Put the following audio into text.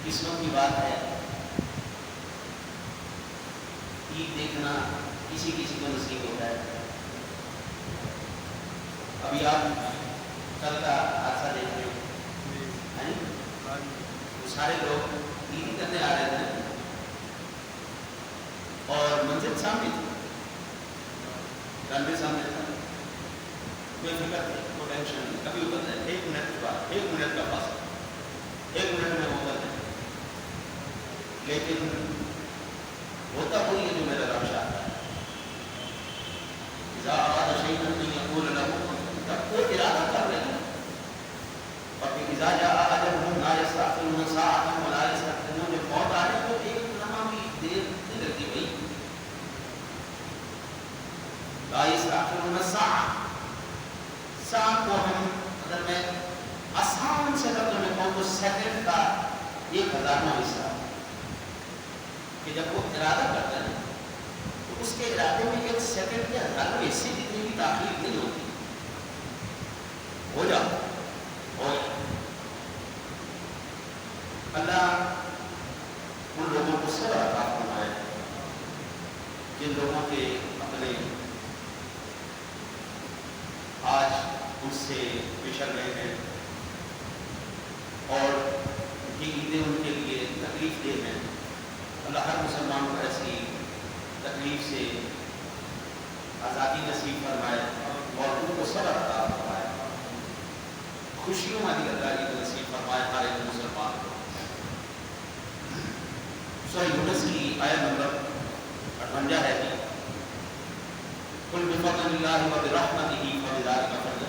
قسمت کی بات ہے، عید دیکھنا کسی کسی کو نصیب ہوتا ہے۔ ابھی آپ کل کا حادثہ دیکھ رہے ہیں، وہ سارے لوگ عید کرنے آ رہے تھے اور منزل سامنے تھی، رنوے سامنے تھا، کوئی فکر نہیں، کوئی ٹینشن نہیں، کبھی اتر جائے، 1 منٹ کے بعد 1 منٹ کا فاصلہ، 1 منٹ میں اتر جائے۔ لیکن ہوتا وہی ہے جو میرا رب چاہتا ہے، اذا اراد شیئا ان یقول له کن، جب وہ ارادہ کر رہے ہیں، اور پھر اذا جاء اجلهم لا يستأخرون ساعة ولا يستقدمون، جب موت آ جائے تو ایک لمحہ بھی دیر نہیں لگتی بھائی، لا يستأخرون ساعة، ساعة کو ہم اگر میں آسان سے لفظوں میں کہوں تو سیکنڈ کا 1000واں حصہ، کہ جب وہ ارادہ کرتا ہے تو اس کے ارادے میں 1 سیکنڈ کے 1000 حصے جتنی بھی تاخیر نہیں ہوتی، ہو جاتا ہو جاتا۔ اللہ ان لوگوں کو صبر عطا فرمائے جن لوگوں کے اپنے آج ان سے بچھڑ گئے ہیں اور یہ عیدیں ان کے لیے تکلیف دہ ہیں۔ اللہ ہر مسلمان کو ایسی تکلیف سے آزادی نصیب فرمائے اور ان کو صبر عطا فرمائے، خوشیوں والی اللہ کو نصیب فرمائے ہر ایک مسلمان کو۔ سورہ یونس کی آیت نمبر 58 ہے کہ قل بفضل اللہ وبرحمتہ فبذلک فلیفرحوا